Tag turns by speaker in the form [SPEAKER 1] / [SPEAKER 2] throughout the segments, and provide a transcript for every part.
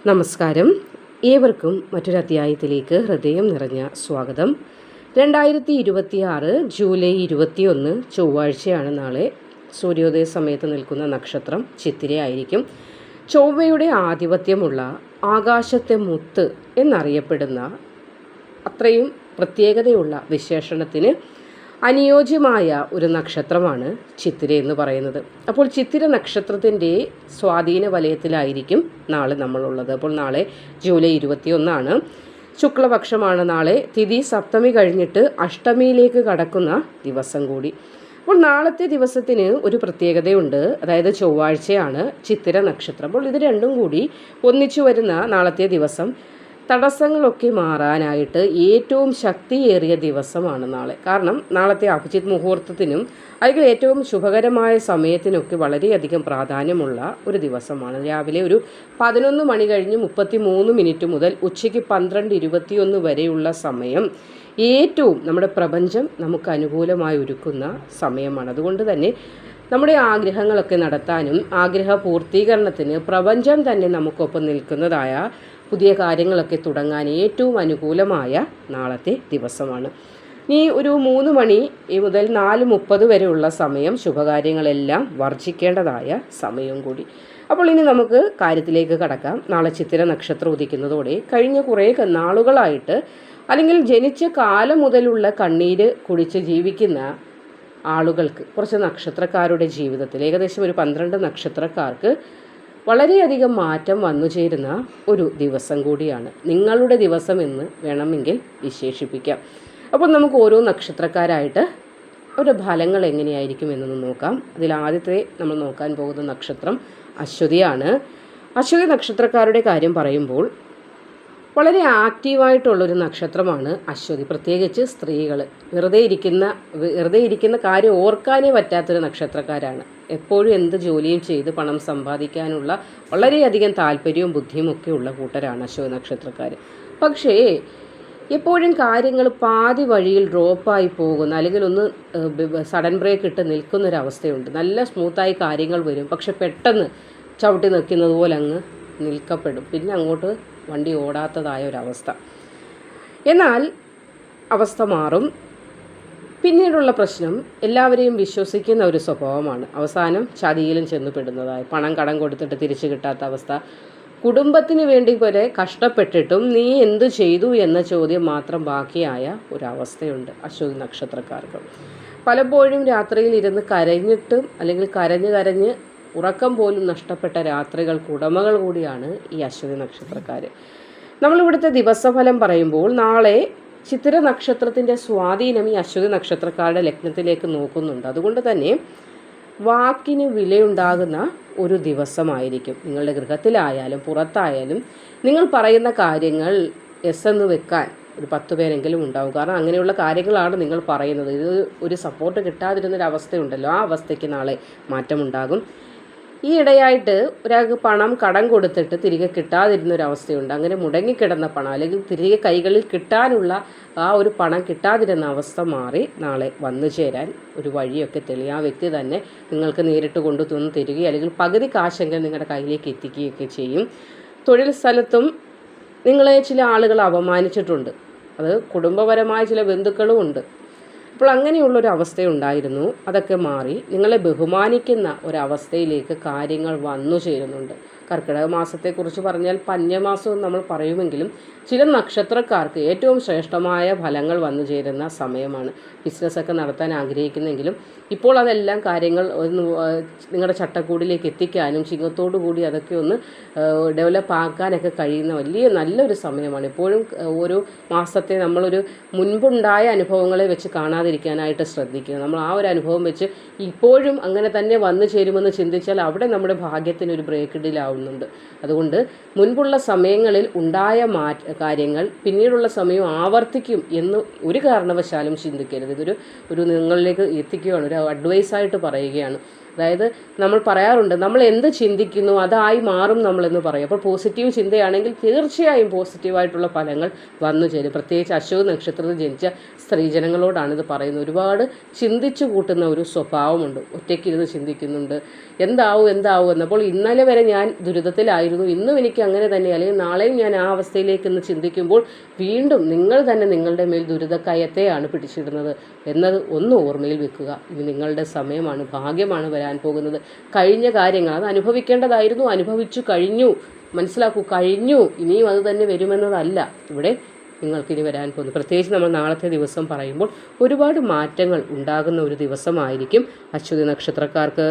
[SPEAKER 1] നമസ്കാരം. ഏവർക്കും മറ്റൊരു അധ്യായത്തിലേക്ക് ഹൃദയം നിറഞ്ഞ സ്വാഗതം. 2026 ജൂലൈ 21 ചൊവ്വാഴ്ചയാണ് നാളെ. സൂര്യോദയ സമയത്ത് നിൽക്കുന്ന നക്ഷത്രം ചിത്തിരയായിരിക്കും. ചൊവ്വയുടെ ആധിപത്യമുള്ള ആകാശത്തെ മുത്ത് എന്നറിയപ്പെടുന്ന അത്രയും പ്രത്യേകതയുള്ള വിശേഷണത്തിന് അനുയോജ്യമായ ഒരു നക്ഷത്രമാണ് ചിത്തിര എന്ന് പറയുന്നത്. അപ്പോൾ ചിത്തിര നക്ഷത്രത്തിൻ്റെ സ്വാധീന വലയത്തിലായിരിക്കും നാളെ നമ്മളുള്ളത്. അപ്പോൾ നാളെ ജൂലൈ 21 ശുക്ലപക്ഷമാണ്. നാളെ തിഥി സപ്തമി കഴിഞ്ഞിട്ട് അഷ്ടമിയിലേക്ക് കടക്കുന്ന ദിവസം കൂടി. അപ്പോൾ നാളത്തെ ദിവസത്തിന് ഒരു പ്രത്യേകതയുണ്ട്. അതായത് ചൊവ്വാഴ്ചയാണ് ചിത്തിര നക്ഷത്രം. അപ്പോൾ ഇത് രണ്ടും കൂടി ഒന്നിച്ചു വരുന്ന നാളത്തെ ദിവസം തടസ്സങ്ങളൊക്കെ മാറാനായിട്ട് ഏറ്റവും ശക്തിയേറിയ ദിവസമാണ് നാളെ. കാരണം നാളത്തെ അഭിജിത്ത് മുഹൂർത്തത്തിനും അല്ലെങ്കിൽ ഏറ്റവും ശുഭകരമായ സമയത്തിനൊക്കെ വളരെയധികം പ്രാധാന്യമുള്ള ഒരു ദിവസമാണ്. രാവിലെ ഒരു 11 മണി കഴിഞ്ഞ് 33 മിനിറ്റ് മുതൽ ഉച്ചയ്ക്ക് 12:21 വരെയുള്ള സമയം ഏറ്റവും നമ്മുടെ പ്രപഞ്ചം നമുക്ക് അനുകൂലമായി ഒരുക്കുന്ന സമയമാണ്. അതുകൊണ്ട് തന്നെ നമ്മുടെ ആഗ്രഹങ്ങളൊക്കെ നടത്താനും ആഗ്രഹ പൂർത്തീകരണത്തിന് പ്രപഞ്ചം തന്നെ നമുക്കൊപ്പം നിൽക്കുന്നതായ പുതിയ കാര്യങ്ങളൊക്കെ തുടങ്ങാൻ ഏറ്റവും അനുകൂലമായ നാളത്തെ ദിവസമാണ്. ഈ ഒരു 3 മണി മുതൽ 4:30 വരെയുള്ള സമയം ശുഭകാര്യങ്ങളെല്ലാം വർജിക്കേണ്ടതായ സമയം കൂടി. അപ്പോൾ ഇനി നമുക്ക് കാര്യത്തിലേക്ക് കടക്കാം. നാളെ ചിത്തിര നക്ഷത്രം ഉദിക്കുന്നതോടെ കഴിഞ്ഞ കുറേ നാളുകളായിട്ട് അല്ലെങ്കിൽ ജനിച്ച കാലം മുതലുള്ള കണ്ണീര് കുടിച്ച് ജീവിക്കുന്ന ആളുകൾക്ക്, കുറച്ച് നക്ഷത്രക്കാരുടെ ജീവിതത്തിൽ ഏകദേശം ഒരു 12 നക്ഷത്രക്കാർക്ക് വളരെയധികം മാറ്റം വന്നു ചേരുന്ന ഒരു ദിവസം കൂടിയാണ്. നിങ്ങളുടെ ദിവസം എന്ന് വേണമെങ്കിൽ വിശേഷിപ്പിക്കാം. അപ്പോൾ നമുക്ക് ഓരോ നക്ഷത്രക്കാരായിട്ട് ഒരു ഫലങ്ങൾ എങ്ങനെയായിരിക്കും എന്നൊന്ന് നോക്കാം. അതിൽ ആദ്യത്തെ നമ്മൾ നോക്കാൻ പോകുന്ന നക്ഷത്രം അശ്വതിയാണ്. അശ്വതി നക്ഷത്രക്കാരുടെ കാര്യം പറയുമ്പോൾ വളരെ ആക്റ്റീവായിട്ടുള്ളൊരു നക്ഷത്രമാണ് അശ്വതി. പ്രത്യേകിച്ച് സ്ത്രീകൾ വെറുതെ ഇരിക്കുന്ന കാര്യം ഓർക്കാനേ പറ്റാത്തൊരു നക്ഷത്രക്കാരാണ്. എപ്പോഴും എന്ത് ജോലിയും ചെയ്ത് പണം സമ്പാദിക്കാനുള്ള വളരെയധികം താല്പര്യവും ബുദ്ധിയും ഒക്കെ ഉള്ള കൂട്ടരാണ് അശ്വതി നക്ഷത്രക്കാർ. പക്ഷേ എപ്പോഴും കാര്യങ്ങൾ പാതി വഴിയിൽ ഡ്രോപ്പായി പോകുന്ന അല്ലെങ്കിൽ ഒന്ന് സഡൻ ബ്രേക്ക് ഇട്ട് നിൽക്കുന്നൊരവസ്ഥയുണ്ട്. നല്ല സ്മൂത്തായി കാര്യങ്ങൾ വരും, പക്ഷെ പെട്ടെന്ന് ചവിട്ടി നിൽക്കുന്നത് പോലെ അങ്ങ് നിൽക്കപ്പെടും. പിന്നെ അങ്ങോട്ട് വണ്ടി ഓടാത്തതായ ഒരവസ്ഥ. എന്നാൽ അവസ്ഥ മാറും. പിന്നീടുള്ള പ്രശ്നം എല്ലാവരെയും വിശ്വസിക്കുന്ന ഒരു സ്വഭാവമാണ്. അവസാനം ചതിയിലും ചെന്നുപെടുന്നതായ പണം കടം കൊടുത്തിട്ട് തിരിച്ചു കിട്ടാത്ത അവസ്ഥ. കുടുംബത്തിന് വേണ്ടി പോലെ കഷ്ടപ്പെട്ടിട്ടും നീ എന്തു ചെയ്തു എന്ന ചോദ്യം മാത്രം ബാക്കിയായ ഒരവസ്ഥയുണ്ട് അശ്വതി നക്ഷത്രക്കാർക്ക്. പലപ്പോഴും രാത്രിയിൽ ഇരുന്ന് കരഞ്ഞിട്ടും അല്ലെങ്കിൽ കരഞ്ഞ് ഉറക്കം പോലും നഷ്ടപ്പെട്ട രാത്രികൾക്ക് ഉടമകൾ കൂടിയാണ് ഈ അശ്വതി നക്ഷത്രക്കാർ. നമ്മളിവിടുത്തെ ദിവസഫലം പറയുമ്പോൾ നാളെ ചിത്തിര നക്ഷത്രത്തിൻ്റെ സ്വാധീനം ഈ അശ്വതി നക്ഷത്രക്കാരുടെ ലഗ്നത്തിലേക്ക് നോക്കുന്നുണ്ട്. അതുകൊണ്ട് തന്നെ വാക്കിന് വിലയുണ്ടാകുന്ന ഒരു ദിവസമായിരിക്കും. നിങ്ങളുടെ ഗൃഹത്തിലായാലും പുറത്തായാലും നിങ്ങൾ പറയുന്ന കാര്യങ്ങൾ എസ് എന്ന് വെക്കാൻ ഒരു 10 പേരെങ്കിലും ഉണ്ടാവും. കാരണം അങ്ങനെയുള്ള കാര്യങ്ങളാണ് നിങ്ങൾ പറയുന്നത്. ഇത് ഒരു സപ്പോർട്ട് കിട്ടാതിരുന്നൊരവസ്ഥയുണ്ടല്ലോ, ആ അവസ്ഥയ്ക്ക് നാളെ മാറ്റമുണ്ടാകും. ഈ ഇടയായിട്ട് ഒരാൾക്ക് പണം കടം കൊടുത്തിട്ട് തിരികെ കിട്ടാതിരുന്നൊരവസ്ഥയുണ്ട്. അങ്ങനെ മുടങ്ങിക്കിടന്ന പണം അല്ലെങ്കിൽ തിരികെ കൈകളിൽ കിട്ടാനുള്ള ആ ഒരു പണം കിട്ടാതിരുന്ന അവസ്ഥ മാറി നാളെ വന്നു ചേരാൻ ഒരു വഴിയൊക്കെ തെളിയും. ആ വ്യക്തി തന്നെ നിങ്ങൾക്ക് നേരിട്ട് കൊണ്ടുതന്ന് തരികയും അല്ലെങ്കിൽ പകുതി കാശെങ്കിലും നിങ്ങളുടെ കയ്യിലേക്ക് എത്തിക്കുകയൊക്കെ ചെയ്യും. തൊഴിൽ സ്ഥലത്തും നിങ്ങളെ ചില ആളുകൾ അപമാനിച്ചിട്ടുണ്ട്. അത് കുടുംബപരമായ ചില ബന്ധുക്കളും ഉണ്ട്. അപ്പോൾ അങ്ങനെയുള്ളൊരു അവസ്ഥയുണ്ടായിരുന്നു. അതൊക്കെ മാറി നിങ്ങളെ ബഹുമാനിക്കുന്ന ഒരവസ്ഥയിലേക്ക് കാര്യങ്ങൾ വന്നു ചേരുന്നുണ്ട്. കർക്കിടക മാസത്തെക്കുറിച്ച് പറഞ്ഞാൽ പഞ്ഞമാസം നമ്മൾ പറയുമെങ്കിലും ചില നക്ഷത്രക്കാർക്ക് ഏറ്റവും ശ്രേഷ്ഠമായ ഫലങ്ങൾ വന്നു ചേരുന്ന സമയമാണ്. ബിസിനസ്സൊക്കെ നടത്താൻ ആഗ്രഹിക്കുന്നെങ്കിലും ഇപ്പോൾ അതെല്ലാം കാര്യങ്ങൾ ഒന്ന് നിങ്ങളുടെ ചട്ടക്കൂടിലേക്ക് എത്തിക്കാനും ചിങ്ങത്തോടു കൂടി അതൊക്കെ ഒന്ന് ഡെവലപ്പ് ആക്കാനൊക്കെ കഴിയുന്ന നല്ലൊരു സമയമാണ്. എപ്പോഴും ഓരോ മാസത്തെ നമ്മളൊരു മുൻപുണ്ടായ അനുഭവങ്ങളെ വെച്ച് കാണാതിരിക്കാനായിട്ട് ശ്രദ്ധിക്കുക. നമ്മൾ ആ ഒരു അനുഭവം വെച്ച് ഇപ്പോഴും അങ്ങനെ തന്നെ വന്നു ചേരുമെന്ന് ചിന്തിച്ചാൽ അവിടെ നമ്മുടെ ഭാഗ്യത്തിനൊരു ബ്രേക്ക് ഇടലാവുന്നുണ്ട്. അതുകൊണ്ട് മുൻപുള്ള സമയങ്ങളിൽ ഉണ്ടായ കാര്യങ്ങൾ പിന്നീടുള്ള സമയം ആവർത്തിക്കും എന്ന് ഒരു കാരണവശാലും ചിന്തിക്കരുത്. ഇതൊരു നിങ്ങളിലേക്ക് എത്തിക്കുകയാണ്, ഒരു അഡ്വൈസായിട്ട് പറയുകയാണ്. അതായത് നമ്മൾ പറയാറുണ്ട്, നമ്മൾ എന്ത് ചിന്തിക്കുന്നു അതായി മാറും നമ്മളെന്ന് പറയും. അപ്പോൾ പോസിറ്റീവ് ചിന്തയാണെങ്കിൽ തീർച്ചയായും പോസിറ്റീവായിട്ടുള്ള ഫലങ്ങൾ വന്നു ചേരും. പ്രത്യേകിച്ച് അശ്വതി നക്ഷത്രത്തിൽ ജനിച്ച സ്ത്രീജനങ്ങളോടാണ് ഇത് പറയുന്നത്. ഒരുപാട് ചിന്തിച്ചു കൂട്ടുന്ന ഒരു സ്വഭാവമുണ്ട്. ഒറ്റയ്ക്കിരുന്ന് ചിന്തിക്കുന്നുണ്ട്, എന്താവും എന്നപ്പോൾ ഇന്നലെ വരെ ഞാൻ ദുരിതത്തിലായിരുന്നു, ഇന്നും എനിക്ക് അങ്ങനെ തന്നെ, അല്ലെങ്കിൽ നാളെയും ഞാൻ ആ അവസ്ഥയിലേക്ക് ഇന്ന് ചിന്തിക്കുമ്പോൾ വീണ്ടും നിങ്ങൾ തന്നെ നിങ്ങളുടെ മേൽ ദുരിതക്കയത്തെയാണ് പിടിച്ചിടുന്നത് എന്നത് ഒന്ന് ഓർമ്മയിൽ വെക്കുക. ഇത് നിങ്ങളുടെ സമയമാണ്, ഭാഗ്യമാണ് വരാൻ പോകുന്നത്. കഴിഞ്ഞ കാര്യങ്ങൾ അത് അനുഭവിക്കേണ്ടതായിരുന്നു, അനുഭവിച്ചു കഴിഞ്ഞു. മനസ്സിലാക്കൂ, കഴിഞ്ഞു. ഇനിയും അത് തന്നെ വരുമെന്നതല്ല ഇവിടെ നിങ്ങൾക്കിനി വരാൻ പോകുന്നു. പ്രത്യേകിച്ച് നമ്മൾ നാളത്തെ ദിവസം പറയുമ്പോൾ ഒരുപാട് മാറ്റങ്ങൾ ഉണ്ടാകുന്ന ഒരു ദിവസമായിരിക്കും അശ്വതി നക്ഷത്രക്കാർക്ക്.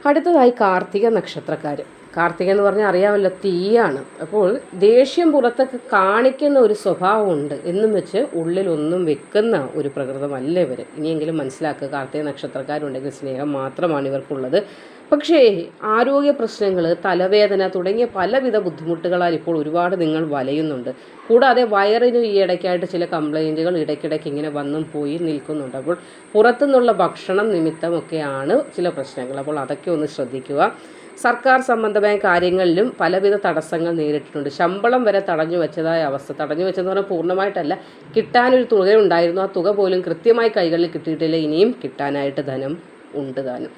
[SPEAKER 1] അടുത്തതായി കാർത്തിക നക്ഷത്രക്കാർ. കാർത്തിക എന്ന് പറഞ്ഞാൽ അറിയാമല്ലോ, തീയാണ്. അപ്പോൾ ദേഷ്യം പുറത്തൊക്കെ കാണിക്കുന്ന ഒരു സ്വഭാവമുണ്ട് എന്നും വെച്ച് ഉള്ളിലൊന്നും വെക്കുന്ന ഒരു പ്രകൃതമല്ല ഇവർ. ഇനിയെങ്കിലും മനസ്സിലാക്കുക, കാർത്തിക നക്ഷത്രക്കാരുണ്ടെങ്കിൽ സ്നേഹം മാത്രമാണ് ഇവർക്കുള്ളത്. പക്ഷേ ആരോഗ്യ പ്രശ്നങ്ങൾ, തലവേദന തുടങ്ങിയ പലവിധ ബുദ്ധിമുട്ടുകളാൽ ഇപ്പോൾ ഒരുപാട് നിങ്ങൾ വലയുന്നുണ്ട്. കൂടാതെ വയറിന് ഈ ഇടയ്ക്കായിട്ട് ചില കംപ്ലൈൻറ്റുകൾ ഇടയ്ക്കിടയ്ക്ക് ഇങ്ങനെ വന്നും പോയി നിൽക്കുന്നുണ്ട്. അപ്പോൾ പുറത്തുനിന്നുള്ള ഭക്ഷണം നിമിത്തമൊക്കെയാണ് ചില പ്രശ്നങ്ങൾ. അപ്പോൾ അതൊക്കെ ഒന്ന് ശ്രദ്ധിക്കുക. സർക്കാർ സംബന്ധമായ കാര്യങ്ങളിലും പലവിധ തടസ്സങ്ങൾ നേരിട്ടിട്ടുണ്ട്. ശമ്പളം വരെ തടഞ്ഞു വെച്ചതായ അവസ്ഥ. തടഞ്ഞു വെച്ചെന്ന് പറഞ്ഞാൽ പൂർണ്ണമായിട്ടല്ല, കിട്ടാനൊരു തുക ഉണ്ടായിരുന്നു, ആ തുക പോലും കൃത്യമായി കൈകളിൽ കിട്ടിയിട്ടില്ല. ഇനിയും കിട്ടാനായിട്ട് ധനം ഉണ്ട് താനും.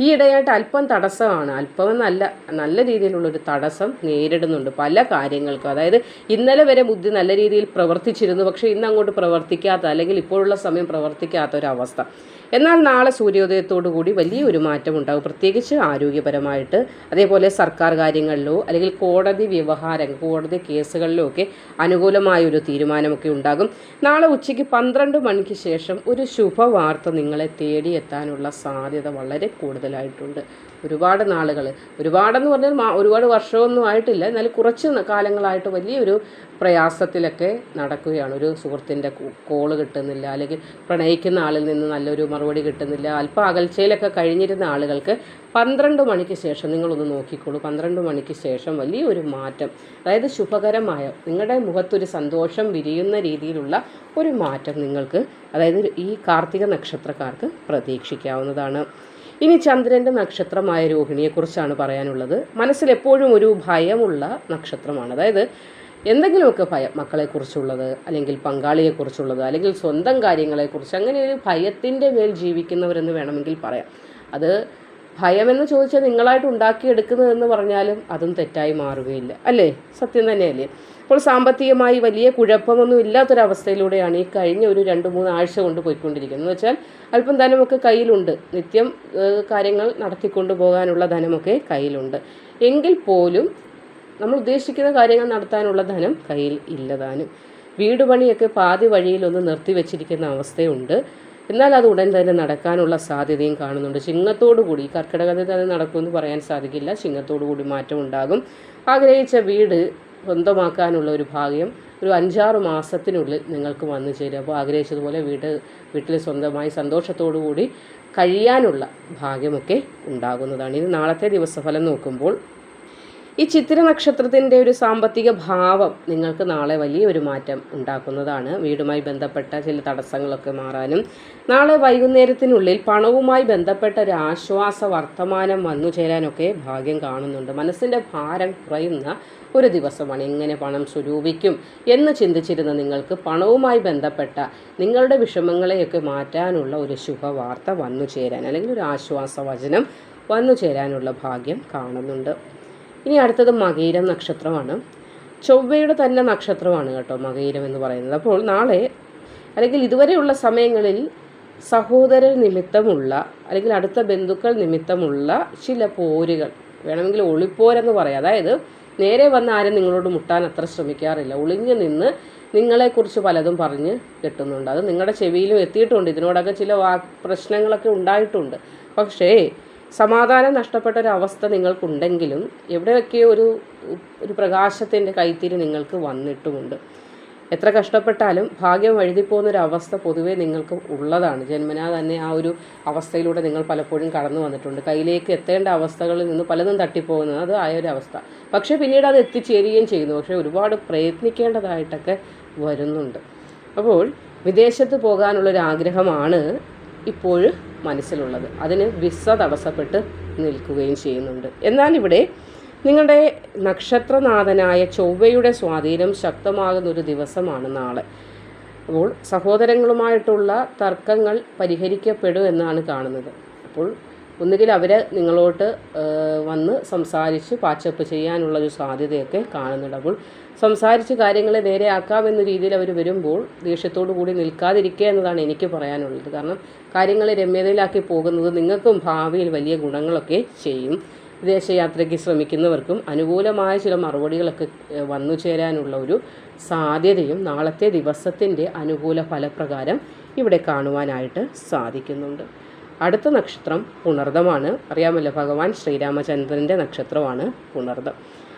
[SPEAKER 1] ഈ ഇടയായിട്ട് അല്പം തടസ്സമാണ്, അല്പമെന്നല്ല, നല്ല രീതിയിലുള്ളൊരു തടസ്സം നേരിടുന്നുണ്ട് പല കാര്യങ്ങൾക്കും. അതായത് ഇന്നലെ വരെ ബുദ്ധി നല്ല രീതിയിൽ പ്രവർത്തിച്ചിരുന്നു, പക്ഷേ ഇന്ന് അങ്ങോട്ട് പ്രവർത്തിക്കാത്ത, അല്ലെങ്കിൽ ഇപ്പോഴുള്ള സമയം പ്രവർത്തിക്കാത്ത ഒരവസ്ഥ. എന്നാൽ നാളെ സൂര്യോദയത്തോടു കൂടി വലിയൊരു മാറ്റം ഉണ്ടാകും, പ്രത്യേകിച്ച് ആരോഗ്യപരമായിട്ട്. അതേപോലെ സർക്കാർ കാര്യങ്ങളിലോ അല്ലെങ്കിൽ കോടതി വ്യവഹാരങ്ങൾ, കോടതി കേസുകളിലോ ഒക്കെ അനുകൂലമായൊരു തീരുമാനമൊക്കെ ഉണ്ടാകും. നാളെ ഉച്ചയ്ക്ക് 12 മണിക്ക് ശേഷം ഒരു ശുഭവാർത്ത നിങ്ങളെ തേടിയെത്താനുള്ള സാധ്യത വളരെ കൂടുതലായിട്ടുണ്ട്. ഒരുപാട് നാളുകൾ, ഒരുപാടെന്ന് പറഞ്ഞാൽ ഒരുപാട് വർഷമൊന്നും ആയിട്ടില്ല, എന്നാൽ കുറച്ച് കാലങ്ങളായിട്ട് വലിയൊരു പ്രയാസത്തിലൊക്കെ നടക്കുകയാണ്. ഒരു സുഹൃത്തിൻ്റെ കോള് കിട്ടുന്നില്ല, അല്ലെങ്കിൽ പ്രണയിക്കുന്ന ആളിൽ നിന്ന് നല്ലൊരു മറുപടി കിട്ടുന്നില്ല. അല്പം അകൽച്ചയിലൊക്കെ കഴിഞ്ഞിരുന്ന ആളുകൾക്ക് 12 മണിക്ക് ശേഷം, നിങ്ങളൊന്ന് നോക്കിക്കോളൂ, 12 മണിക്ക് ശേഷം വലിയൊരു മാറ്റം, അതായത് ശുഭകരമായ, നിങ്ങളുടെ മുഖത്തൊരു സന്തോഷം വിരിയുന്ന രീതിയിലുള്ള ഒരു മാറ്റം നിങ്ങൾക്ക്, അതായത് ഈ കാർത്തിക നക്ഷത്രക്കാർക്ക് പ്രതീക്ഷിക്കാവുന്നതാണ്. ഇനി ചന്ദ്രൻ്റെ നക്ഷത്രമായ രോഹിണിയെക്കുറിച്ചാണ് പറയാനുള്ളത്. മനസ്സിൽ എപ്പോഴും ഒരു ഭയമുള്ള നക്ഷത്രമാണ്. അതായത് എന്തെങ്കിലുമൊക്കെ ഭയം, മക്കളെക്കുറിച്ചുള്ളത്, അല്ലെങ്കിൽ പങ്കാളിയെക്കുറിച്ചുള്ളത്, അല്ലെങ്കിൽ സ്വന്തം കാര്യങ്ങളെക്കുറിച്ച്, അങ്ങനെ ഒരു ഭയത്തിൻ്റെ മേൽ ജീവിക്കുന്നവരെന്ന് വേണമെങ്കിൽ പറയാം. അത് ഭയമെന്ന് ചോദിച്ചാൽ നിങ്ങളായിട്ട് ഉണ്ടാക്കിയെടുക്കുന്നതെന്ന് പറഞ്ഞാലും അതും തെറ്റായി മാറുകയില്ല, അല്ലേ? സത്യം തന്നെയല്ലേ? അപ്പോൾ സാമ്പത്തികമായി വലിയ കുഴപ്പമൊന്നും ഇല്ലാത്തൊരവസ്ഥയിലൂടെയാണ് ഈ കഴിഞ്ഞ ഒരു 2-3 ആഴ്ച കൊണ്ട് പോയിക്കൊണ്ടിരിക്കുന്നത്. എന്ന് വെച്ചാൽ അല്പം ധനമൊക്കെ കയ്യിലുണ്ട്, നിത്യം കാര്യങ്ങൾ നടത്തിക്കൊണ്ടു പോകാനുള്ള ധനമൊക്കെ കയ്യിലുണ്ട്. എങ്കിൽ പോലും നമ്മൾ ഉദ്ദേശിക്കുന്ന കാര്യങ്ങൾ നടത്താനുള്ള ധനം കയ്യിൽ ഇല്ലതാനും. വീട് പണിയൊക്കെ പാതി വഴിയിലൊന്ന് നിർത്തിവെച്ചിരിക്കുന്ന അവസ്ഥയുണ്ട്. എന്നാൽ അത് ഉടൻ തന്നെ നടക്കാനുള്ള സാധ്യതയും കാണുന്നുണ്ട്. ചിങ്ങത്തോടു കൂടി, കർക്കിടകത്തിൽ തന്നെ നടക്കുമെന്ന് പറയാൻ സാധിക്കില്ല, ചിങ്ങത്തോടു കൂടി മാറ്റം ഉണ്ടാകും. ആഗ്രഹിച്ച വീട് സ്വന്തമാക്കാനുള്ള ഒരു ഭാഗ്യം ഒരു 5-6 മാസത്തിനുള്ളിൽ നിങ്ങൾക്ക് വന്നു ചേരും. അപ്പോൾ ആഗ്രഹിച്ചതുപോലെ വീട്ടിൽ സ്വന്തമായി സന്തോഷത്തോടു കൂടി കഴിയാനുള്ള ഭാഗ്യമൊക്കെ ഉണ്ടാകുന്നതാണ്. ഇനി നാളത്തെ ദിവസഫലം നോക്കുമ്പോൾ ഈ ചിത്തിര നക്ഷത്രത്തിൻ്റെ ഒരു സാമ്പത്തിക ഭാവം നിങ്ങൾക്ക് നാളെ വലിയൊരു മാറ്റം ഉണ്ടാക്കുന്നതാണ്. വീടുമായി ബന്ധപ്പെട്ട ചില തടസ്സങ്ങളൊക്കെ മാറാനും, നാളെ വൈകുന്നേരത്തിനുള്ളിൽ പണവുമായി ബന്ധപ്പെട്ട ഒരു ആശ്വാസ വർത്തമാനം വന്നു ചേരാനൊക്കെ ഭാഗ്യം കാണുന്നുണ്ട്. മനസ്സിൻ്റെ ഭാരം കുറയുന്ന ഒരു ദിവസമാണ്. എങ്ങനെ പണം സ്വരൂപിക്കും എന്ന് ചിന്തിച്ചിരുന്ന നിങ്ങൾക്ക് പണവുമായി ബന്ധപ്പെട്ട നിങ്ങളുടെ വിഷമങ്ങളെയൊക്കെ മാറ്റാനുള്ള ഒരു ശുഭവാർത്ത വന്നു ചേരാൻ, അല്ലെങ്കിൽ ഒരു ആശ്വാസ വചനം വന്നു ചേരാനുള്ള ഭാഗ്യം കാണുന്നുണ്ട്. ഇനി അടുത്തത് മകയിരം നക്ഷത്രമാണ്. ചൊവ്വയുടെ തന്നെ നക്ഷത്രമാണ് കേട്ടോ മകയിരം എന്ന് പറയുന്നത്. അപ്പോൾ നാളെ, അല്ലെങ്കിൽ ഇതുവരെയുള്ള സമയങ്ങളിൽ സഹോദരർ നിമിത്തമുള്ള, അല്ലെങ്കിൽ അടുത്ത ബന്ധുക്കൾ നിമിത്തമുള്ള ചില പോരുകൾ, വേണമെങ്കിൽ ഒളിപ്പോരെന്ന് പറയാം. അതായത് നേരെ വന്ന് ആരും നിങ്ങളോട് മുട്ടാൻ അത്ര ശ്രമിക്കാറില്ല, ഒളിഞ്ഞു നിന്ന് നിങ്ങളെക്കുറിച്ച് പലതും പറഞ്ഞ് കെട്ടുന്നുണ്ട്. അത് നിങ്ങളുടെ ചെവിയിലും എത്തിയിട്ടുണ്ട്. ഇതിനോടൊക്കെ ചില പ്രശ്നങ്ങളൊക്കെ ഉണ്ടായിട്ടുണ്ട്. പക്ഷേ സമാധാനം നഷ്ടപ്പെട്ട ഒരവസ്ഥ നിങ്ങൾക്കുണ്ടെങ്കിലും എവിടെയൊക്കെയോ ഒരു പ്രകാശത്തിൻ്റെ കൈത്തിരി നിങ്ങൾക്ക് വന്നിട്ടുമുണ്ട്. എത്ര കഷ്ടപ്പെട്ടാലും ഭാഗ്യം വഴുതിപ്പോകുന്നൊരവസ്ഥ പൊതുവേ നിങ്ങൾക്ക് ഉള്ളതാണ്. ജന്മനാ തന്നെ ആ ഒരു അവസ്ഥയിലൂടെ നിങ്ങൾ പലപ്പോഴും കടന്നു വന്നിട്ടുണ്ട്. കയ്യിലേക്ക് എത്തേണ്ട അവസ്ഥകളിൽ നിന്ന് പലതും തട്ടിപ്പോകുന്നത് അത് ആയൊരവസ്ഥ. പക്ഷേ പിന്നീട് അത് എത്തിച്ചേരുകയും ചെയ്യുന്നു. പക്ഷേ ഒരുപാട് പ്രയത്നിക്കേണ്ടതായിട്ടൊക്കെ വരുന്നുണ്ട്. അപ്പോൾ വിദേശത്ത് പോകാനുള്ളൊരാഗ്രഹമാണ് ഇപ്പോഴും മനസ്സിലുള്ളത്. അതിന് വിസ തടസ്സപ്പെട്ട് നിൽക്കുകയും ചെയ്യുന്നുണ്ട്. എന്നാൽ ഇവിടെ നിങ്ങളുടെ നക്ഷത്രനാഥനായ ചൊവ്വയുടെ സ്വാധീനം ശക്തമാകുന്നൊരു ദിവസമാണ് നാളെ. അപ്പോൾ സഹോദരങ്ങളുമായിട്ടുള്ള തർക്കങ്ങൾ പരിഹരിക്കപ്പെടും എന്നാണ് കാണുന്നത്. അപ്പോൾ ഒന്നുകിൽ അവർ നിങ്ങളോട്ട് വന്ന് സംസാരിച്ച് പാച്ചപ്പ് ചെയ്യാനുള്ളൊരു സാധ്യതയൊക്കെ കാണുന്നുണ്ട്. അപ്പോൾ സംസാരിച്ച് കാര്യങ്ങളെ നേരെയാക്കാമെന്ന രീതിയിൽ അവർ വരുമ്പോൾ ദേഷ്യത്തോടു കൂടി നിൽക്കാതിരിക്കുക എന്നതാണ് എനിക്ക് പറയാനുള്ളത്. കാരണം കാര്യങ്ങളെ രമ്യതയിലാക്കി പോകുന്നത് നിങ്ങൾക്കും ഭാവിയിൽ വലിയ ഗുണങ്ങളൊക്കെ ചെയ്യും. വിദേശയാത്രയ്ക്ക് ശ്രമിക്കുന്നവർക്കും അനുകൂലമായ ചില മറുപടികളൊക്കെ വന്നു ചേരാനുള്ള ഒരു സാധ്യതയും നാളത്തെ ദിവസത്തിൻ്റെ അനുകൂല ഫലപ്രകാരം ഇവിടെ കാണുവാനായിട്ട് സാധിക്കുന്നുണ്ട്. അടുത്ത നക്ഷത്രം പുണർദമാണ്. അറിയാമല്ലോ, ഭഗവാൻ ശ്രീരാമചന്ദ്രൻ്റെ നക്ഷത്രമാണ് പുണർദം.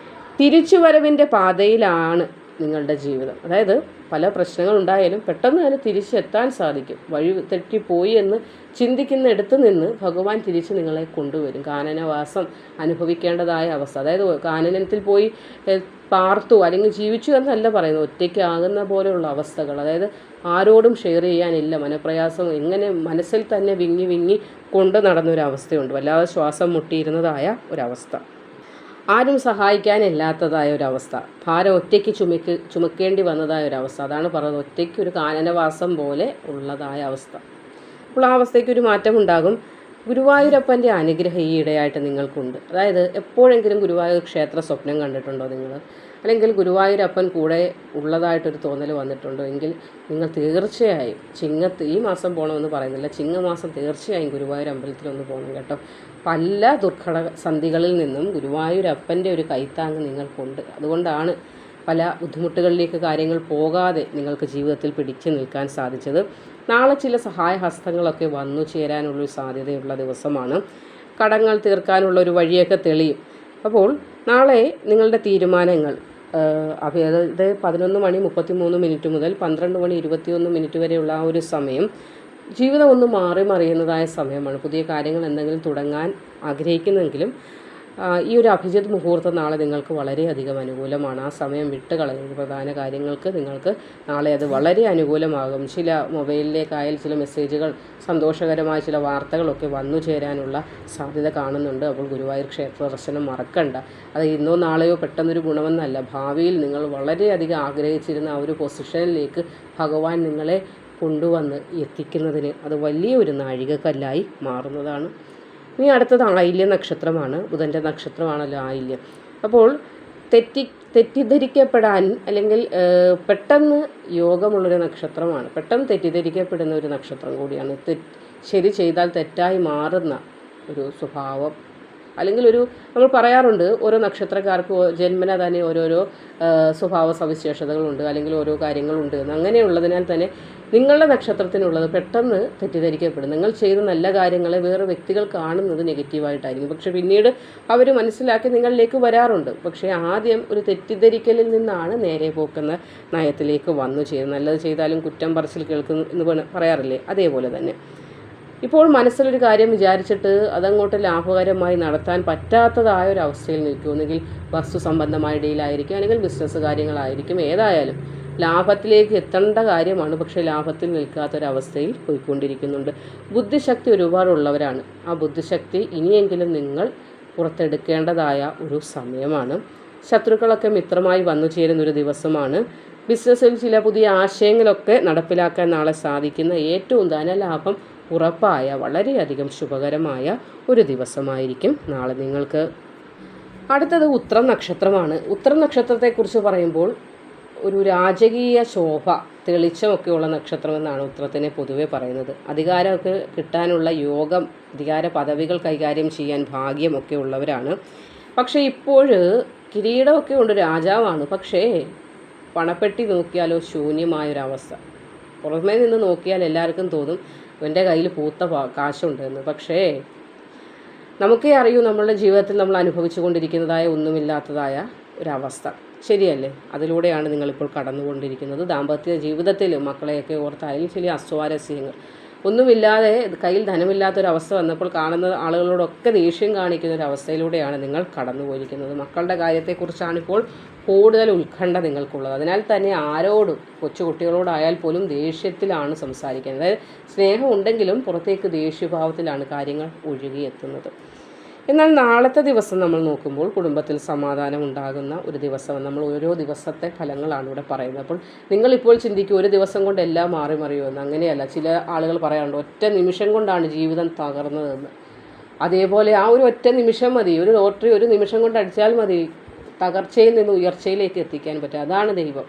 [SPEAKER 1] തിരിച്ചുവരവിൻ്റെ പാതയിലാണ് നിങ്ങളുടെ ജീവിതം. അതായത് പല പ്രശ്നങ്ങളുണ്ടായാലും പെട്ടെന്ന് തന്നെ തിരിച്ചെത്താൻ സാധിക്കും. വഴി തെറ്റിപ്പോയി എന്ന് ചിന്തിക്കുന്നിടത്ത് നിന്ന് ഭഗവാൻ തിരിച്ച് നിങ്ങളെ കൊണ്ടുവരും. കാനനവാസം അനുഭവിക്കേണ്ടതായ അവസ്ഥ, അതായത് കാനനത്തിൽ പോയി പാർത്തു അല്ലെങ്കിൽ ജീവിച്ചു എന്നല്ല പറയുന്നത്, ഒറ്റയ്ക്കാകുന്ന പോലെയുള്ള അവസ്ഥകൾ, അതായത് ആരോടും ഷെയർ ചെയ്യാനില്ല, മനപ്രയാസം എങ്ങനെ മനസ്സിൽ തന്നെ വിങ്ങി വിങ്ങി കൊണ്ട് നടന്നൊരവസ്ഥയുണ്ട്. വല്ലാതെ ശ്വാസം മുട്ടിയിരുന്നതായ ഒരവസ്ഥ, ആരും സഹായിക്കാനില്ലാത്തതായ ഒരവസ്ഥ, ഭാരം ഒറ്റയ്ക്ക് ചുമക്കേണ്ടി വന്നതായ ഒരവസ്ഥ. അതാണ് പറയുന്നത്, ഒറ്റയ്ക്ക് ഒരു കാനനവാസം പോലെ ഉള്ളതായ അവസ്ഥ. അപ്പോൾ ആ അവസ്ഥയ്ക്ക് ഒരു മാറ്റം ഉണ്ടാകും. ഗുരുവായൂരപ്പൻ്റെ അനുഗ്രഹം ഈ ഇടയായിട്ട് നിങ്ങൾക്കുണ്ട്. അതായത് എപ്പോഴെങ്കിലും ഗുരുവായൂർ ക്ഷേത്ര സ്വപ്നം കണ്ടിട്ടുണ്ടോ നിങ്ങൾ? അല്ലെങ്കിൽ ഗുരുവായൂരപ്പൻ കൂടെ ഉള്ളതായിട്ടൊരു തോന്നൽ വന്നിട്ടുണ്ടോ എങ്കിൽ നിങ്ങൾ തീർച്ചയായും ഈ മാസം പോകണമെന്ന് പറയുന്നില്ല, ചിങ്ങമാസം തീർച്ചയായും ഗുരുവായൂർ അമ്പലത്തിലൊന്ന് പോകണം കേട്ടോ. പല ദുർഘട സന്ധികളിൽ നിന്നും ഗുരുവായൂരപ്പൻ്റെ ഒരു കൈത്താങ്ങ് നിങ്ങൾക്കുണ്ട്. അതുകൊണ്ടാണ് പല ബുദ്ധിമുട്ടുകളിലേക്ക് കാര്യങ്ങൾ പോകാതെ നിങ്ങൾക്ക് ജീവിതത്തിൽ പിടിച്ചു നിൽക്കാൻ സാധിച്ചത്. നാളെ ചില സഹായഹസ്തങ്ങളൊക്കെ വന്നു ചേരാനുള്ളൊരു സാധ്യതയുള്ള ദിവസമാണ്. കടങ്ങൾ തീർക്കാനുള്ള ഒരു വഴിയൊക്കെ തെളിയും. അപ്പോൾ നാളെ നിങ്ങളുടെ തീരുമാനങ്ങൾ അതായത് 11:33 മുതൽ 12:21 വരെയുള്ള ആ ഒരു സമയം ജീവിതം ഒന്ന് മാറി മറിയുന്നതായ സമയമാണ്. പുതിയ കാര്യങ്ങൾ എന്തെങ്കിലും തുടങ്ങാൻ ആഗ്രഹിക്കുന്നെങ്കിലും ഈ ഒരു അഭിജിത്ത് മുഹൂർത്തം നാളെ നിങ്ങൾക്ക് വളരെയധികം അനുകൂലമാണ്. ആ സമയം വിട്ട് കളയുന്ന പ്രധാന കാര്യങ്ങൾക്ക് നിങ്ങൾക്ക് നാളെ അത് വളരെ അനുകൂലമാകും. ചില മൊബൈലിലേക്കായാലും ചില മെസ്സേജുകൾ, സന്തോഷകരമായ ചില വാർത്തകളൊക്കെ വന്നു ചേരാനുള്ള സാധ്യത കാണുന്നുണ്ട്. അപ്പോൾ ഗുരുവായൂർ ക്ഷേത്ര ദർശനം മറക്കണ്ട. അത് ഇന്നോ നാളെയോ പെട്ടെന്നൊരു ഗുണമെന്നല്ല, ഭാവിയിൽ നിങ്ങൾ വളരെയധികം ആഗ്രഹിച്ചിരുന്ന ആ ഒരു പൊസിഷനിലേക്ക് ഭഗവാൻ നിങ്ങളെ കൊണ്ടുവന്ന് എത്തിക്കുന്നതിന് അത് വലിയൊരു നാഴികക്കല്ലായി മാറുന്നതാണ്. ഇനി അടുത്തത് ആയില്യ നക്ഷത്രമാണ്. ബുധൻ്റെ നക്ഷത്രമാണല്ലോ ആയില്യം. അപ്പോൾ തെറ്റിദ്ധരിക്കപ്പെടാൻ അല്ലെങ്കിൽ പെട്ടെന്ന് യോഗമുള്ളൊരു നക്ഷത്രമാണ്. പെട്ടെന്ന് തെറ്റിദ്ധരിക്കപ്പെടുന്ന ഒരു നക്ഷത്രം കൂടിയാണ്. ശരി ചെയ്താൽ തെറ്റായി മാറുന്ന ഒരു സ്വഭാവം, അല്ലെങ്കിൽ നമ്മൾ പറയാറുണ്ട് ഓരോ നക്ഷത്രക്കാർക്ക് ജന്മന തന്നെ ഓരോരോ സ്വഭാവ സവിശേഷതകളുണ്ട്, അല്ലെങ്കിൽ ഓരോ കാര്യങ്ങളുണ്ട് എന്ന്. അങ്ങനെയുള്ളതിനാൽ തന്നെ നിങ്ങളുടെ നക്ഷത്രത്തിനുള്ളത് പെട്ടെന്ന് തെറ്റിദ്ധരിക്കപ്പെടും. നിങ്ങൾ ചെയ്ത നല്ല കാര്യങ്ങളെ വേറെ വ്യക്തികൾ കാണുന്നത് നെഗറ്റീവായിട്ടായിരിക്കും. പക്ഷേ പിന്നീട് അവർ മനസ്സിലാക്കി നിങ്ങളിലേക്ക് വരാറുണ്ട്. പക്ഷേ ആദ്യം ഒരു തെറ്റിദ്ധരിക്കലിൽ നിന്നാണ് നേരെ പോക്കുന്ന നയത്തിലേക്ക് വന്നു ചേരുന്നത്. നല്ലത് ചെയ്താലും കുറ്റം പറച്ചിൽ കേൾക്കുന്നു എന്ന് പറയാറില്ലേ, അതേപോലെ തന്നെ ഇപ്പോൾ മനസ്സിലൊരു കാര്യം വിചാരിച്ചിട്ട് അതങ്ങോട്ട് ലാഭകരമായി നടത്താൻ പറ്റാത്തതായ ഒരു അവസ്ഥയിൽ നിൽക്കും. ഒന്നുകിൽ വസ്തു സംബന്ധമായ ഡീലായിരിക്കും, അല്ലെങ്കിൽ ബിസിനസ് കാര്യങ്ങളായിരിക്കും. ഏതായാലും ലാഭത്തിലേക്ക് എത്തേണ്ട കാര്യമാണ്, പക്ഷേ ലാഭത്തിൽ നിൽക്കാത്തൊരവസ്ഥയിൽ പോയിക്കൊണ്ടിരിക്കുന്നുണ്ട്. ബുദ്ധിശക്തി ഒരുപാടുള്ളവരാണ്. ആ ബുദ്ധിശക്തി ഇനിയെങ്കിലും നിങ്ങൾ പുറത്തെടുക്കേണ്ടതായ ഒരു സമയമാണ്. ശത്രുക്കളൊക്കെ മിത്രമായി വന്നു ചേരുന്നൊരു ദിവസമാണ്. ബിസിനസ്സിൽ ചില പുതിയ ആശയങ്ങളൊക്കെ നടപ്പിലാക്കാൻ നാളെ സാധിക്കുന്ന ഏറ്റവും ധനലാഭം ഉറപ്പായ വളരെയധികം ശുഭകരമായ ഒരു ദിവസമായിരിക്കും നാളെ നിങ്ങൾക്ക്. അടുത്തത് ഉത്രം നക്ഷത്രമാണ്. ഉത്രം നക്ഷത്രത്തെക്കുറിച്ച് പറയുമ്പോൾ ഒരു രാജകീയ ശോഭ, തെളിച്ചമൊക്കെയുള്ള നക്ഷത്രമെന്നാണ് ഉത്രത്തിനെ പൊതുവെ പറയുന്നത്. അധികാരമൊക്കെ കിട്ടാനുള്ള യോഗം, അധികാര പദവികൾ കൈകാര്യം ചെയ്യാൻ ഭാഗ്യമൊക്കെ ഉള്ളവരാണ്. പക്ഷേ ഇപ്പോൾ കിരീടമൊക്കെ ഉണ്ട്, രാജാവാണ്. പക്ഷേ പണപ്പെട്ടി നോക്കിയാലോ ശൂന്യമായൊരവസ്ഥ. പുറമേ നിന്ന് നോക്കിയാൽ എല്ലാവർക്കും തോന്നും എൻ്റെ കയ്യിൽ പൂത്ത കാശുണ്ട് എന്ന്. പക്ഷേ നമുക്കേ അറിയൂ നമ്മളുടെ ജീവിതത്തിൽ നമ്മൾ അനുഭവിച്ചു കൊണ്ടിരിക്കുന്നതായ ഒന്നുമില്ലാത്തതായ ഒരവസ്ഥ. ശരിയല്ലേ? അതിലൂടെയാണ് നിങ്ങളിപ്പോൾ കടന്നുകൊണ്ടിരിക്കുന്നത്. ദാമ്പത്യ ജീവിതത്തിൽ മക്കളെയൊക്കെ ഓർത്തായാലും ചില അസ്വാരസ്യങ്ങൾ, ഒന്നുമില്ലാതെ കയ്യിൽ ധനമില്ലാത്തൊരവസ്ഥ വന്നപ്പോൾ കാണുന്ന ആളുകളോടൊക്കെ ദേഷ്യം കാണിക്കുന്ന ഒരു അവസ്ഥയിലൂടെയാണ് നിങ്ങൾ കടന്നു പോയിരിക്കുന്നത്. മക്കളുടെ കാര്യത്തെക്കുറിച്ചാണിപ്പോൾ കൂടുതൽ ഉത്കണ്ഠ നിങ്ങൾക്കുള്ളത്. അതിനാൽ തന്നെ ആരോടും, കൊച്ചുകുട്ടികളോടായാൽ പോലും ദേഷ്യത്തിലാണ് സംസാരിക്കുന്നത്. അതായത് സ്നേഹം ഉണ്ടെങ്കിലും പുറത്തേക്ക് ദേഷ്യഭാവത്തിലാണ് കാര്യങ്ങൾ ഒഴുകിയെത്തുന്നത്. എന്നാൽ നാളത്തെ ദിവസം നമ്മൾ നോക്കുമ്പോൾ കുടുംബത്തിൽ സമാധാനം ഉണ്ടാകുന്ന ഒരു ദിവസം. നമ്മൾ ഓരോ ദിവസത്തെ ഫലങ്ങളാണ് ഇവിടെ പറയുന്നത്. അപ്പോൾ നിങ്ങളിപ്പോൾ ചിന്തിക്കും ഒരു ദിവസം കൊണ്ട് എല്ലാം മാറി മറിയുമെന്ന്. അങ്ങനെയല്ല. ചില ആളുകൾ പറയാറുണ്ട് ഒറ്റ നിമിഷം കൊണ്ടാണ് ജീവിതം തകർന്നതെന്ന്. അതേപോലെ ആ ഒരു ഒറ്റ നിമിഷം മതി, ഒരു ലോട്ടറി ഒരു നിമിഷം കൊണ്ട് അടിച്ചാൽ മതി തകർച്ചയിൽ നിന്ന് ഉയർച്ചയിലേക്ക് എത്തിക്കാൻ പറ്റും. അതാണ് ദൈവം.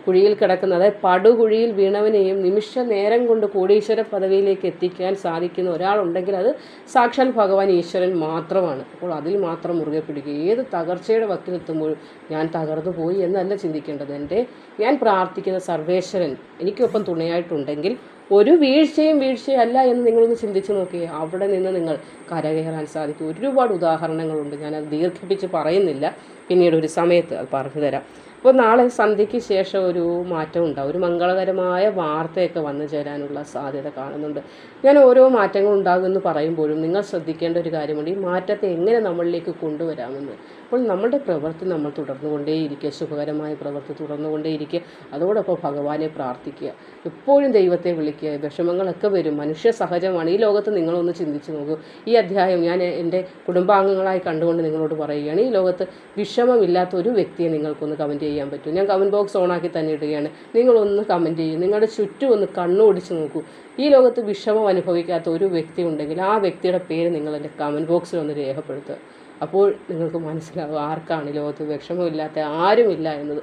[SPEAKER 1] കുഴിയിൽ കിടക്കുന്ന, അതായത് പടുകുഴിയിൽ വീണവനെയും നിമിഷ നേരം കൊണ്ട് കോടീശ്വര പദവിയിലേക്ക് എത്തിക്കാൻ സാധിക്കുന്ന ഒരാളുണ്ടെങ്കിൽ അത് സാക്ഷാൽ ഭഗവാൻ ഈശ്വരൻ മാത്രമാണ്. അപ്പോൾ അതിൽ മാത്രം മുറുകെ പിടിക്കുക. ഏത് തകർച്ചയുടെ വക്കിലെത്തുമ്പോഴും ഞാൻ തകർന്നു പോയി എന്നല്ല ചിന്തിക്കേണ്ടത്. ഞാൻ പ്രാർത്ഥിക്കുന്ന സർവേശ്വരൻ എനിക്കൊപ്പം തുണയായിട്ടുണ്ടെങ്കിൽ ഒരു വീഴ്ചയല്ല എന്ന് നിങ്ങളൊന്ന് ചിന്തിച്ച് നോക്കിയേ. അവിടെ നിന്ന് നിങ്ങൾ കരകയറാൻ സാധിക്കും. ഒരുപാട് ഉദാഹരണങ്ങളുണ്ട്. ഞാനത് ദീർഘിപ്പിച്ച് പറയുന്നില്ല, പിന്നീട് ഒരു സമയത്ത് അത് പറഞ്ഞു തരാം. അപ്പോൾ നാളെ സന്ധ്യയ്ക്ക് ശേഷം ഒരു മാറ്റം ഉണ്ടാവും. ഒരു മംഗളകരമായ വാർത്തയൊക്കെ വന്നു ചേരാനുള്ള സാധ്യത കാണുന്നുണ്ട്. ഞാൻ ഓരോ മാറ്റങ്ങൾ ഉണ്ടാകുമെന്ന് പറയുമ്പോഴും നിങ്ങൾ ശ്രദ്ധിക്കേണ്ട ഒരു കാര്യമുണ്ട്. ഈ മാറ്റത്തെ എങ്ങനെ നമ്മളിലേക്ക് കൊണ്ടുവരാമെന്ന്. അപ്പോൾ നമ്മളുടെ പ്രവൃത്തി നമ്മൾ തുടർന്നുകൊണ്ടേയിരിക്കുക, ശുഭകരമായ പ്രവൃത്തി തുടർന്നുകൊണ്ടേയിരിക്കുക. അതോടൊപ്പം ഭഗവാനെ പ്രാർത്ഥിക്കുക, എപ്പോഴും ദൈവത്തെ വിളിക്കുക. വിഷമങ്ങളൊക്കെ വരും, മനുഷ്യ സഹജമാണ്. ഈ ലോകത്ത് നിങ്ങളൊന്ന് ചിന്തിച്ച് നോക്കൂ. ഈ അധ്യായം ഞാൻ എൻ്റെ കുടുംബാംഗങ്ങളായി കണ്ടുകൊണ്ട് നിങ്ങളോട് പറയുകയാണ്. ഈ ലോകത്ത് വിഷമമില്ലാത്ത ഒരു വ്യക്തിയെ നിങ്ങൾക്കൊന്ന് കമൻറ്റ് ചെയ്യാൻ പറ്റും. ഞാൻ കമൻറ്റ് ബോക്സ് ഓണാക്കി തന്നെ ഇടുകയാണ്. നിങ്ങളൊന്ന് കമൻറ്റ് ചെയ്യും. നിങ്ങളുടെ ചുറ്റും ഒന്ന് കണ്ണോടിച്ച് നോക്കൂ. ഈ ലോകത്ത് വിഷമം അനുഭവിക്കാത്ത ഒരു വ്യക്തി ഉണ്ടെങ്കിൽ ആ വ്യക്തിയുടെ പേര് നിങ്ങൾ എൻ്റെ കമൻറ്റ് ബോക്സിൽ ഒന്ന് രേഖപ്പെടുത്തുക. അപ്പോൾ നിങ്ങൾക്ക് മനസ്സിലാവും ആർക്കാണ് ഈ ലോകത്ത് വിഷമമില്ലാത്ത ആരുമില്ല എന്നത്.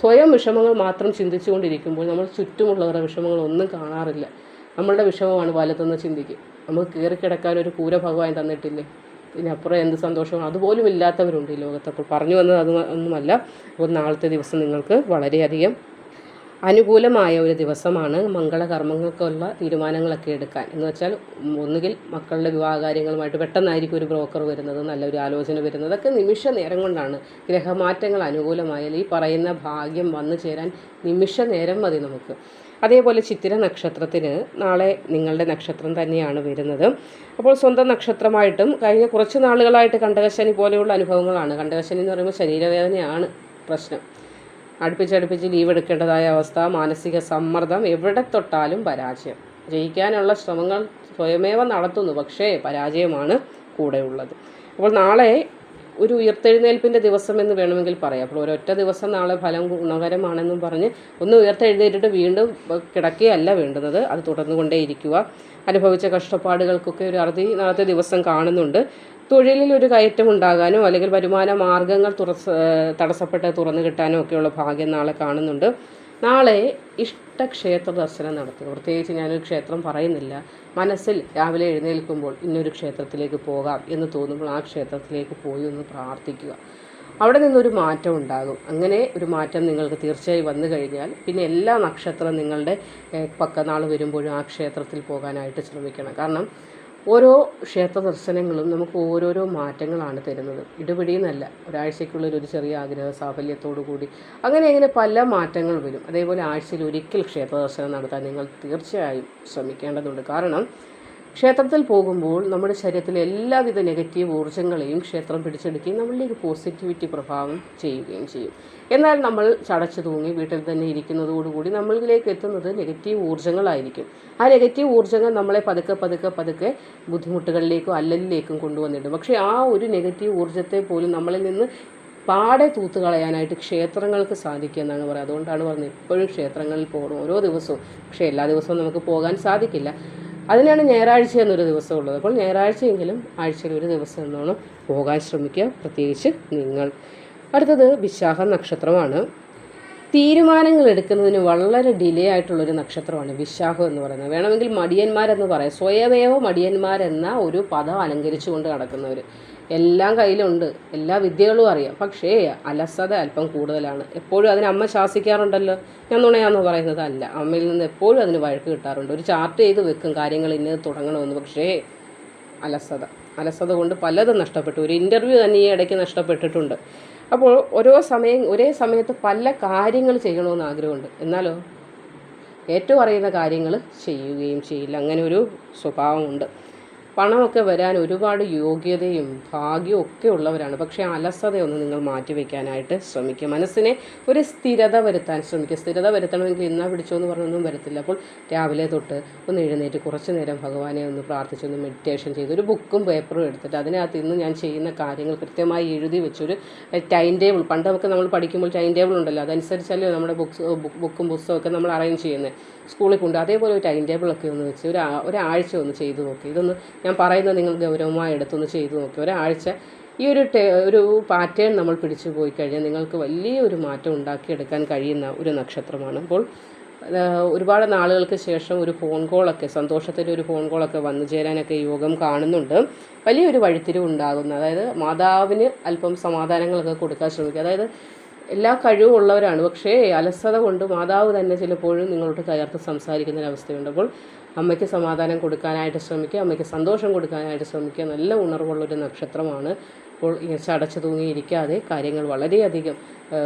[SPEAKER 1] സ്വയം വിഷമങ്ങൾ മാത്രം ചിന്തിച്ചുകൊണ്ടിരിക്കുമ്പോൾ നമ്മൾ ചുറ്റുമുള്ളവരുടെ വിഷമങ്ങളൊന്നും കാണാറില്ല. നമ്മളുടെ വിഷമമാണ് വലുതെന്ന് ചിന്തിക്കും. നമുക്ക് കയറിക്കിടക്കാൻ ഒരു കൂര ഭഗവാൻ തന്നിട്ടില്ലേ? ഇതിനപ്പുറം എന്ത് സന്തോഷമാണ്. അതുപോലും ഇല്ലാത്തവരുണ്ട് ഈ ലോകത്ത്. അപ്പോൾ പറഞ്ഞു വന്നത് അത് ഒന്നുമല്ല. അപ്പോൾ നാളത്തെ ദിവസം നിങ്ങൾക്ക് വളരെയധികം അനുകൂലമായ ഒരു ദിവസമാണ്. മംഗളകർമ്മങ്ങൾക്കുള്ള തീരുമാനങ്ങളൊക്കെ എടുക്കാൻ എന്ന് വെച്ചാൽ ഒന്നുകിൽ മക്കളുടെ വിവാഹകാര്യങ്ങളുമായിട്ട് പെട്ടെന്നായിരിക്കും ഒരു ബ്രോക്കർ വരുന്നത്, നല്ലൊരു ആലോചന വരുന്നത്. അതൊക്കെ നിമിഷ നേരം കൊണ്ടാണ്. ഗ്രഹമാറ്റങ്ങൾ അനുകൂലമായാൽ ഈ പറയുന്ന ഭാഗ്യം വന്നു ചേരാൻ നിമിഷ നേരം മതി നമുക്ക്. അതേപോലെ ചിത്തിര നക്ഷത്രത്തിന് നാളെ നിങ്ങളുടെ നക്ഷത്രം തന്നെയാണ് വരുന്നത്. അപ്പോൾ സ്വന്തം നക്ഷത്രമായിട്ടും കഴിഞ്ഞ കുറച്ച് നാളുകളായിട്ട് കണ്ടകശനി പോലെയുള്ള അനുഭവങ്ങളാണ്. കണ്ടകശനി എന്ന് പറയുമ്പോൾ ശരീരവേദനയാണ് പ്രശ്നം. അടുപ്പിച്ചടുപ്പിച്ച് ലീവ് എടുക്കേണ്ടതായ അവസ്ഥ, മാനസിക സമ്മർദ്ദം, എവിടെ തൊട്ടാലും പരാജയം. ജയിക്കാനുള്ള ശ്രമങ്ങൾ സ്വയമേവ നടത്തുന്നു, പക്ഷേ പരാജയമാണ് കൂടെയുള്ളത്. അപ്പോൾ നാളെ ഒരു ഉയർത്തെഴുന്നേൽപ്പിൻ്റെ ദിവസം എന്ന് വേണമെങ്കിൽ പറയാം. അപ്പോൾ ഒരൊറ്റ ദിവസം നാളെ ഫലം ഗുണകരമാണെന്നും പറഞ്ഞ് ഒന്ന് ഉയർത്തെഴുന്നേറ്റിട്ട് വീണ്ടും കിടക്കുകയല്ല വേണ്ടുന്നത്. അത് തുടർന്നുകൊണ്ടേയിരിക്കുക. അനുഭവിച്ച കഷ്ടപ്പാടുകൾക്കൊക്കെ ഒരു അറുതി നാളത്തെ ദിവസം കാണുന്നുണ്ട്. തൊഴിലിൽ ഒരു കയറ്റം ഉണ്ടാകാനോ അല്ലെങ്കിൽ വരുമാന മാർഗങ്ങൾ തടസ്സപ്പെട്ട് തുറന്നു കിട്ടാനോ ഒക്കെയുള്ള ഭാഗ്യം നാളെ കാണുന്നുണ്ട്. നാളെ ഇഷ്ടക്ഷേത്ര ദർശനം നടത്തുക. പ്രത്യേകിച്ച് ഞാനൊരു ക്ഷേത്രം പറയുന്നില്ല. മനസ്സിൽ രാവിലെ എഴുന്നേൽക്കുമ്പോൾ ഇന്നൊരു ക്ഷേത്രത്തിലേക്ക് പോകാം എന്ന് തോന്നുമ്പോൾ ആ ക്ഷേത്രത്തിലേക്ക് പോയി ഒന്ന് പ്രാർത്ഥിക്കുക. അവിടെ നിന്നൊരു മാറ്റം ഉണ്ടാകും. അങ്ങനെ ഒരു മാറ്റം നിങ്ങൾക്ക് തീർച്ചയായും വന്നു കഴിഞ്ഞാൽ പിന്നെ എല്ലാ നക്ഷത്രം നിങ്ങളുടെ പക്കനാൾ വരുമ്പോഴും ആ ക്ഷേത്രത്തിൽ പോകാനായിട്ട് ശ്രമിക്കണം. കാരണം ഓരോ ക്ഷേത്ര ദർശനങ്ങളും നമുക്ക് ഓരോരോ മാറ്റങ്ങളാണ് തരുന്നത്. ഇടപെടിയെന്നല്ല, ഒരാഴ്ചയ്ക്കുള്ളൊരു ചെറിയ ആഗ്രഹ സാഫല്യത്തോടു കൂടി അങ്ങനെ പല മാറ്റങ്ങൾ വരും. അതേപോലെ ആഴ്ചയിൽ ഒരിക്കൽ ക്ഷേത്ര ദർശനം നടത്താൻ നിങ്ങൾ തീർച്ചയായും ശ്രമിക്കേണ്ടതുണ്ട്. കാരണം ക്ഷേത്രത്തിൽ പോകുമ്പോൾ നമ്മുടെ ശരീരത്തിലെ എല്ലാവിധ നെഗറ്റീവ് ഊർജ്ജങ്ങളെയും ക്ഷേത്രം പിടിച്ചെടുക്കുകയും നമ്മളിലേക്ക് പോസിറ്റിവിറ്റി പ്രഭാവം ചെയ്യുകയും ചെയ്യും. എന്നാൽ നമ്മൾ ചടച്ചു തൂങ്ങി വീട്ടിൽ തന്നെ ഇരിക്കുന്നതോടുകൂടി നമ്മളിലേക്ക് എത്തുന്നത് നെഗറ്റീവ് ഊർജ്ജങ്ങളായിരിക്കും. ആ നെഗറ്റീവ് ഊർജ്ജങ്ങൾ നമ്മളെ പതുക്കെ ബുദ്ധിമുട്ടുകളിലേക്കും അല്ലലിലേക്കും കൊണ്ടുവന്നിടും. പക്ഷേ ആ ഒരു നെഗറ്റീവ് ഊർജ്ജത്തെ പോലും നമ്മളിൽ നിന്ന് പാടെ തൂത്തുകളയാനായിട്ട് ക്ഷേത്രങ്ങൾക്ക് സാധിക്കുക എന്നാണ് പറയുന്നത്. അതുകൊണ്ടാണ് പറഞ്ഞത് എപ്പോഴും ക്ഷേത്രങ്ങളിൽ പോകണം ഓരോ ദിവസവും. പക്ഷേ എല്ലാ ദിവസവും നമുക്ക് പോകാൻ സാധിക്കില്ല. അതിനാണ് ഞായറാഴ്ച എന്നൊരു ദിവസം ഉള്ളത്. അപ്പോൾ ഞായറാഴ്ചയെങ്കിലും ആഴ്ചയിൽ ഒരു ദിവസം എന്നോണം പോകാൻ ശ്രമിക്കുക, പ്രത്യേകിച്ച് നിങ്ങൾ. അടുത്തത് വിശാഖ നക്ഷത്രമാണ്. തീരുമാനങ്ങൾ എടുക്കുന്നതിന് വളരെ ഡിലേ ആയിട്ടുള്ളൊരു നക്ഷത്രമാണ് വിശാഖം എന്ന് പറയുന്നത്. വേണമെങ്കിൽ മടിയന്മാരെന്ന് പറയാം. സ്വയമേവ മടിയന്മാരെന്ന ഒരു പദം അലങ്കരിച്ചുകൊണ്ട് നടക്കുന്നവർ. എല്ലാം കയ്യിലുണ്ട്, എല്ലാ വിദ്യകളും അറിയാം, പക്ഷേ അലസത അല്പം കൂടുതലാണ്. എപ്പോഴും അതിന് അമ്മ ശാസിക്കാറുണ്ടല്ലോ, ഞാൻ നുണയാന്ന് പറയുന്നത് അല്ല. അമ്മയിൽ നിന്ന് എപ്പോഴും അതിന് വഴക്ക് കിട്ടാറുണ്ട്. ഒരു ചാർട്ട് ചെയ്ത് വെക്കും കാര്യങ്ങൾ ഇന്നത് തുടങ്ങണമെന്ന്. പക്ഷേ അലസത കൊണ്ട് പലതും നഷ്ടപ്പെട്ടു. ഒരു ഇൻ്റർവ്യൂ തന്നെ ഈ ഇടയ്ക്ക് നഷ്ടപ്പെട്ടിട്ടുണ്ട്. അപ്പോൾ ഒരേ സമയത്ത് പല കാര്യങ്ങൾ ചെയ്യണമെന്ന് ആഗ്രഹമുണ്ട്. എന്നാലോ ഏറ്റുപറയുന്ന കാര്യങ്ങൾ ചെയ്യുകയും ചെയ്യില്ല. അങ്ങനെ ഒരു സ്വഭാവമുണ്ട്. പണമൊക്കെ വരാൻ ഒരുപാട് യോഗ്യതയും ഭാഗ്യവും ഒക്കെ ഉള്ളവരാണ്. പക്ഷേ അലസതയൊന്ന് നിങ്ങൾ മാറ്റിവെക്കാനായിട്ട് ശ്രമിക്കുക. മനസ്സിനെ ഒരു സ്ഥിരത വരുത്താൻ ശ്രമിക്കുക. സ്ഥിരത വരുത്തണമെങ്കിൽ ഇന്നാ പിടിച്ചോ എന്ന് പറഞ്ഞൊന്നും വരത്തില്ല. അപ്പോൾ രാവിലെ തൊട്ട് ഒന്ന് എഴുന്നേറ്റ് കുറച്ച് നേരം ഭഗവാനെ ഒന്ന് പ്രാർത്ഥിച്ചൊന്ന് മെഡിറ്റേഷൻ ചെയ്ത് ഒരു ബുക്കും പേപ്പറും എടുത്തിട്ട് അതിനകത്ത് ഇന്ന് ഞാൻ ചെയ്യുന്ന കാര്യങ്ങൾ കൃത്യമായി എഴുതി വെച്ചൊരു ടൈം ടേബിൾ, പണ്ടൊക്കെ നമ്മൾ പഠിക്കുമ്പോൾ ടൈം ടേബിൾ ഉണ്ടല്ലോ, അതനുസരിച്ചല്ലേ നമ്മുടെ ബുക്കും പുസ്തകമൊക്കെ നമ്മൾ അറേഞ്ച് ചെയ്യുന്നത് സ്കൂളിൽ കൊണ്ട്. അതേപോലെ ഒരു ടൈം ടേബിളൊക്കെ ഒന്ന് വെച്ച് ഒരാഴ്ച ഒന്ന് ചെയ്തു നോക്കി. ഇതൊന്ന് ഞാൻ പറയുന്നത് നിങ്ങൾ ഗൗരവമായി എടുത്തൊന്ന് ചെയ്തു നോക്കി. ഒരാഴ്ച ഈ ഒരു പാറ്റേൺ നമ്മൾ പിടിച്ചു പോയി കഴിഞ്ഞാൽ നിങ്ങൾക്ക് വലിയൊരു മാറ്റം ഉണ്ടാക്കിയെടുക്കാൻ കഴിയുന്ന ഒരു നക്ഷത്രമാണ്. അപ്പോൾ ഒരുപാട് നാളുകൾക്ക് ശേഷം ഒരു ഫോൺ കോളൊക്കെ, സന്തോഷത്തിൻ്റെ ഒരു ഫോൺ കോളൊക്കെ വന്നു ചേരാനൊക്കെ യോഗം കാണുന്നുണ്ട്. വലിയൊരു വഴിത്തിരിവ് ഉണ്ടാകുന്നു. അതായത് മാതാവിന് അല്പം സമാധാനങ്ങളൊക്കെ കൊടുക്കാൻ ശ്രമിക്കുക. അതായത് എല്ലാ കഴിവും ഉള്ളവരാണ്, പക്ഷേ അലസത കൊണ്ട് മാതാവ് തന്നെ ചിലപ്പോഴും നിങ്ങളോട് കയർത്ത് സംസാരിക്കുന്നൊരവസ്ഥയുണ്ട്. അപ്പോൾ അമ്മയ്ക്ക് സമാധാനം കൊടുക്കാനായിട്ട് ശ്രമിക്കുക, അമ്മയ്ക്ക് സന്തോഷം കൊടുക്കാനായിട്ട് ശ്രമിക്കുക. നല്ല ഉണർവുള്ളൊരു നക്ഷത്രമാണ്. അപ്പോൾ ചടച്ചു തൂങ്ങിയിരിക്കാതെ കാര്യങ്ങൾ വളരെയധികം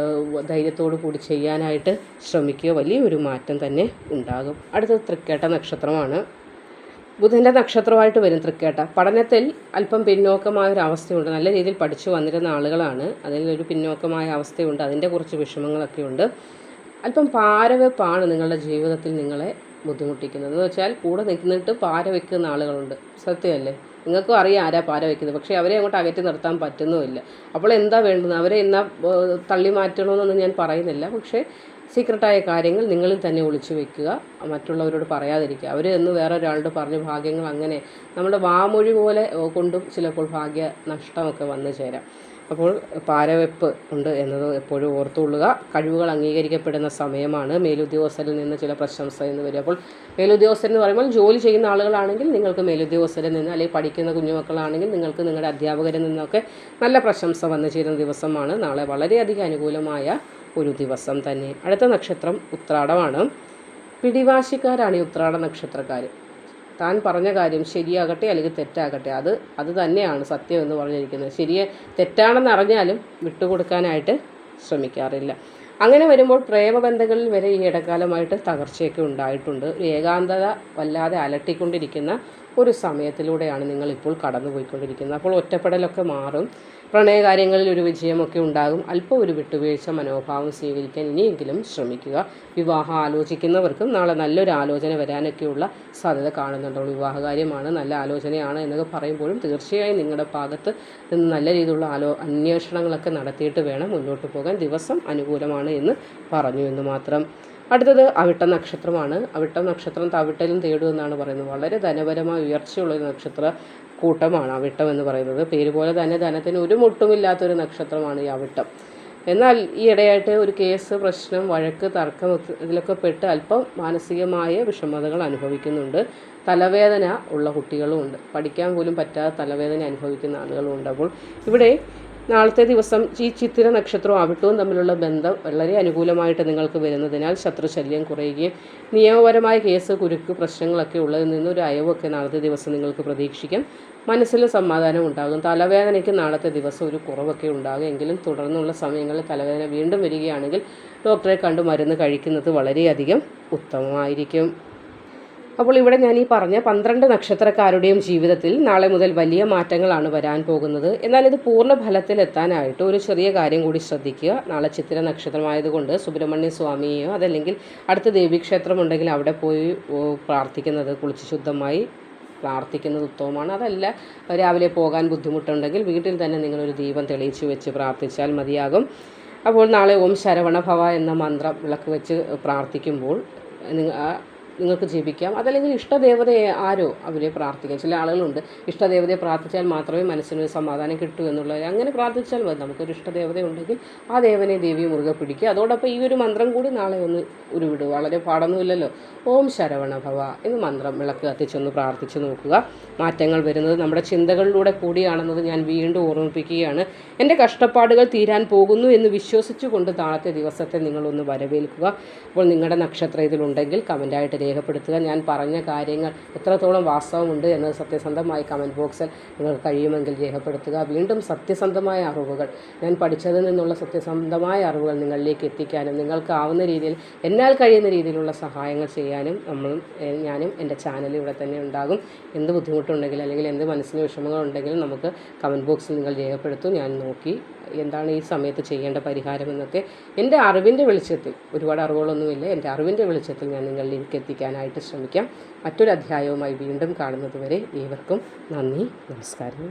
[SPEAKER 1] ധൈര്യത്തോടു കൂടി ചെയ്യാനായിട്ട് ശ്രമിക്കുക. വലിയൊരു മാറ്റം തന്നെ ഉണ്ടാകും. അടുത്തത് തൃക്കേട്ട നക്ഷത്രമാണ്. ബുധൻ്റെ നക്ഷത്രമായിട്ട് വരും തൃക്കേട്ട. പഠനത്തിൽ അല്പം പിന്നോക്കമായ ഒരു അവസ്ഥയുണ്ട്. നല്ല രീതിയിൽ പഠിച്ചു വന്നിരുന്ന ആളുകളാണ്. അതിലൊരു പിന്നോക്കമായ അവസ്ഥയുണ്ട്. അതിൻ്റെ കുറച്ച് വിഷമങ്ങളൊക്കെ ഉണ്ട്. അല്പം പാരവെപ്പാണ് നിങ്ങളുടെ ജീവിതത്തിൽ നിങ്ങളെ ബുദ്ധിമുട്ടിക്കുന്നത്. എന്ന് വെച്ചാൽ കൂടെ നിന്നിട്ട് പാര വെക്കുന്ന ആളുകളുണ്ട്. സത്യമല്ലേ? നിങ്ങൾക്കും അറിയാം ആരാ പാര വയ്ക്കുന്നത്. പക്ഷേ അവരെ അങ്ങോട്ട് അകറ്റി നിർത്താൻ പറ്റുന്നുമില്ല. അപ്പോൾ എന്താ വേണ്ടുന്നത്? അവരെ എന്നാ തള്ളി മാറ്റണമെന്നൊന്നും ഞാൻ പറയുന്നില്ല. പക്ഷേ സീക്രട്ടായ കാര്യങ്ങൾ നിങ്ങളിൽ തന്നെ ഒളിച്ചു വെക്കുക, മറ്റുള്ളവരോട് പറയാതിരിക്കുക. അവർ എന്ന് വേറൊരാളുടെ പറഞ്ഞ ഭാഗ്യങ്ങൾ അങ്ങനെ നമ്മുടെ വാമൊഴി പോലെ കൊണ്ടും ചിലപ്പോൾ ഭാഗ്യ നഷ്ടമൊക്കെ വന്നു ചേരാം. അപ്പോൾ പാരവെപ്പ് ഉണ്ട് എന്നത് എപ്പോഴും ഓർത്തുകൊള്ളുക. കഴിവുകൾ അംഗീകരിക്കപ്പെടുന്ന സമയമാണ്. മേലുദ്യോഗസ്ഥരിൽ നിന്ന് ചില പ്രശംസ എന്ന് വരും. അപ്പോൾ മേലുദ്യോഗസ്ഥർ എന്ന് പറയുമ്പോൾ ജോലി ചെയ്യുന്ന ആളുകളാണെങ്കിൽ നിങ്ങൾക്ക് മേലുദ്യോഗസ്ഥരിൽ നിന്ന്, അല്ലെങ്കിൽ പഠിക്കുന്ന കുഞ്ഞുമക്കളാണെങ്കിൽ നിങ്ങൾക്ക് നിങ്ങളുടെ അധ്യാപകരിൽ നിന്നൊക്കെ നല്ല പ്രശംസ വന്നു ചേരുന്ന ദിവസമാണ് നാളെ. വളരെയധികം അനുകൂലമായ ഒരു ദിവസം തന്നെ. അടുത്ത നക്ഷത്രം ഉത്രാടമാണ്. പിടിവാശിക്കാരാണ് ഈ ഉത്രാട നക്ഷത്രക്കാർ. താൻ പറഞ്ഞ കാര്യം ശരിയാകട്ടെ അല്ലെങ്കിൽ തെറ്റാകട്ടെ അത് തന്നെയാണ് സത്യം എന്ന് പറഞ്ഞിരിക്കുന്നത്. തെറ്റാണെന്ന് അറിഞ്ഞാലും വിട്ടുകൊടുക്കാനായിട്ട് ശ്രമിക്കാറില്ല. അങ്ങനെ വരുമ്പോൾ പ്രേമബന്ധങ്ങളിൽ വരെ ഈ ഇടക്കാലമായിട്ട് തകർച്ചയൊക്കെ ഉണ്ടായിട്ടുണ്ട്. ഏകാന്തത വല്ലാതെ അലട്ടിക്കൊണ്ടിരിക്കുന്ന ഒരു സമയത്തിലൂടെയാണ് നിങ്ങളിപ്പോൾ കടന്നുപോയിക്കൊണ്ടിരിക്കുന്നത്. അപ്പോൾ ഒറ്റപ്പെടലൊക്കെ മാറും. പ്രണയകാര്യങ്ങളിൽ ഒരു വിജയമൊക്കെ ഉണ്ടാകും. അല്പം ഒരു വിട്ടുവീഴ്ച മനോഭാവം സ്വീകരിക്കാൻ ഇനിയെങ്കിലും ശ്രമിക്കുക. വിവാഹം ആലോചിക്കുന്നവർക്കും നാളെ നല്ലൊരു ആലോചന വരാനൊക്കെയുള്ള സാധ്യത കാണുന്നുണ്ട്. വിവാഹകാര്യമാണ്, നല്ല ആലോചനയാണ് എന്നൊക്കെ പറയുമ്പോഴും തീർച്ചയായും നിങ്ങളുടെ ഭാഗത്ത് നിന്ന് നല്ല രീതിയിലുള്ള അന്വേഷണങ്ങളൊക്കെ നടത്തിയിട്ട് വേണം മുന്നോട്ട് പോകാൻ. ദിവസം അനുകൂലമാണ് എന്ന് പറഞ്ഞു എന്ന് മാത്രം. അടുത്തത് അവിട്ട നക്ഷത്രമാണ്. അവിട്ട നക്ഷത്രം തവിട്ടലും തേടും എന്നാണ് പറയുന്നത്. വളരെ ധനപരമായ ഉയർച്ചയുള്ളൊരു നക്ഷത്ര കൂട്ടമാണ് അവിട്ടം എന്ന് പറയുന്നത്. പേര് പോലെ തന്നെ ധനത്തിന് ഒരു മുട്ടുമില്ലാത്തൊരു നക്ഷത്രമാണ് ഈ അവിട്ടം. എന്നാൽ ഈ ഇടയായിട്ട് ഒരു കേസ്, പ്രശ്നം, വഴക്ക്, തർക്കം ഇതിലൊക്കെ പെട്ട് അല്പം മാനസികമായ വിഷമതകൾ അനുഭവിക്കുന്നുണ്ട്. തലവേദന ഉള്ള കുട്ടികളും ഉണ്ട്. പഠിക്കാൻ പോലും പറ്റാതെ തലവേദന അനുഭവിക്കുന്ന ആളുകളും ഉണ്ട്. അപ്പോൾ ഇവിടെ നാളത്തെ ദിവസം ഈ ചിത്തിര നക്ഷത്രവും അവിട്ടവും തമ്മിലുള്ള ബന്ധം വളരെ അനുകൂലമായിട്ട് നിങ്ങൾക്ക് വരുന്നതിനാൽ ശത്രുശല്യം കുറയുകയും നിയമപരമായ കേസ്, കുരുക്ക്, പ്രശ്നങ്ങളൊക്കെ ഉള്ളതിൽ നിന്നൊരു അയവൊക്കെ നാളത്തെ ദിവസം നിങ്ങൾക്ക് പ്രതീക്ഷിക്കാം. മനസ്സിൽ സമാധാനം ഉണ്ടാകും. തലവേദനയ്ക്ക് നാളത്തെ ദിവസം ഒരു കുറവൊക്കെ ഉണ്ടാകും. എങ്കിലും തുടർന്നുള്ള സമയങ്ങളിൽ തലവേദന വീണ്ടും വരികയാണെങ്കിൽ ഡോക്ടറെ കണ്ട് മരുന്ന് കഴിക്കുന്നത് വളരെയധികം ഉത്തമമായിരിക്കും. അപ്പോൾ ഇവിടെ ഞാൻ ഈ പറഞ്ഞ 12 നക്ഷത്രക്കാരുടെയും ജീവിതത്തിൽ നാളെ മുതൽ വലിയ മാറ്റങ്ങളാണ് വരാൻ പോകുന്നത്. എന്നാൽ ഇത് പൂർണ്ണ ഫലത്തിലെത്താനായിട്ട് ഒരു ചെറിയ കാര്യം കൂടി ശ്രദ്ധിക്കുക. നാളെ ചിത്തിര നക്ഷത്രമായതുകൊണ്ട് സുബ്രഹ്മണ്യ സ്വാമിയെയോ അതല്ലെങ്കിൽ അടുത്ത ദേവീക്ഷേത്രം ഉണ്ടെങ്കിൽ അവിടെ പോയി പ്രാർത്ഥിക്കുന്നത്, കുളിച്ച് ശുദ്ധമായി പ്രാർത്ഥിക്കുന്നത് ഉത്തമമാണ്. അതല്ല രാവിലെ പോകാൻ ബുദ്ധിമുട്ടുണ്ടെങ്കിൽ വീട്ടിൽ തന്നെ നിങ്ങളൊരു ദീപം തെളിയിച്ച് വെച്ച് പ്രാർത്ഥിച്ചാൽ മതിയാകും. അപ്പോൾ നാളെ ഓം ശരവണ ഭവ എന്ന മന്ത്രം വിളക്ക് വെച്ച് പ്രാർത്ഥിക്കുമ്പോൾ നിങ്ങൾക്ക് ജപിക്കാം. അതല്ലെങ്കിൽ ഇഷ്ടദേവതയെ ആരോ അവരെ പ്രാർത്ഥിക്കാം. ചില ആളുകളുണ്ട് ഇഷ്ടദേവതയെ പ്രാർത്ഥിച്ചാൽ മാത്രമേ മനസ്സിനൊരു സമാധാനം കിട്ടൂ എന്നുള്ളത്. അങ്ങനെ പ്രാർത്ഥിച്ചാൽ മതി. നമുക്കൊരു ഇഷ്ടദേവത ഉണ്ടെങ്കിൽ ആ ദേവനെ ദേവിയെ മുറുകെ പിടിക്കുക. അതോടൊപ്പം ഈ ഒരു മന്ത്രം കൂടി നാളെ ഒന്ന് ഉരുവിടുക. വളരെ പാടൊന്നുമില്ലല്ലോ. ഓം ശരവണ ഭവ എന്ന് മന്ത്രം വിളക്ക് കത്തിച്ചൊന്ന് പ്രാർത്ഥിച്ച് നോക്കുക. മാറ്റങ്ങൾ വരുന്നത് നമ്മുടെ ചിന്തകളിലൂടെ കൂടിയാണെന്നത് ഞാൻ വീണ്ടും ഓർമ്മിപ്പിക്കുകയാണ്. എൻ്റെ കഷ്ടപ്പാടുകൾ തീരാൻ പോകുന്നു എന്ന് വിശ്വസിച്ചുകൊണ്ട് നാളത്തെ ദിവസത്തെ നിങ്ങളൊന്ന് വരവേൽക്കുക. അപ്പോൾ നിങ്ങളുടെ നക്ഷത്രം ഇതിലുണ്ടെങ്കിൽ കമൻ്റായിട്ട് രേഖപ്പെടുത്തുക. ഞാൻ പറഞ്ഞ കാര്യങ്ങൾ എത്രത്തോളം വാസ്തവമുണ്ട് എന്നത് സത്യസന്ധമായി കമൻറ്റ് ബോക്സിൽ നിങ്ങൾക്ക് കഴിയുമെങ്കിൽ രേഖപ്പെടുത്തുക. വീണ്ടും സത്യസന്ധമായ അറിവുകൾ, ഞാൻ പഠിച്ചതിൽ നിന്നുള്ള സത്യസന്ധമായ അറിവുകൾ നിങ്ങളിലേക്ക് എത്തിക്കാനും നിങ്ങൾക്കാവുന്ന രീതിയിൽ എന്നാൽ കഴിയുന്ന രീതിയിലുള്ള സഹായങ്ങൾ ചെയ്യാനും ഞാനും എൻ്റെ ചാനലിലൂടെ തന്നെ ഉണ്ടാകും. എന്ത് ബുദ്ധിമുട്ടുണ്ടെങ്കിൽ അല്ലെങ്കിൽ എന്ത് മനസ്സിന് വിഷമങ്ങളുണ്ടെങ്കിലും നമുക്ക് കമൻറ്റ് ബോക്സിൽ നിങ്ങൾ രേഖപ്പെടുത്തും. ഞാൻ നോക്കി എന്താണ് ഈ സമയത്ത് ചെയ്യേണ്ട പരിഹാരമെന്നൊക്കെ എൻ്റെ അറിവിൻ്റെ വെളിച്ചത്തിൽ, ഒരുപാട് അറിവുകളൊന്നുമില്ല, എൻ്റെ അറിവിൻ്റെ വെളിച്ചത്തിൽ ഞാൻ നിങ്ങളിലേക്ക് എത്തിക്കാനായിട്ട് ശ്രമിക്കാം. മറ്റൊരു അധ്യായവുമായി വീണ്ടും കാണുന്നത് വരെ ഏവർക്കും നന്ദി, നമസ്കാരം.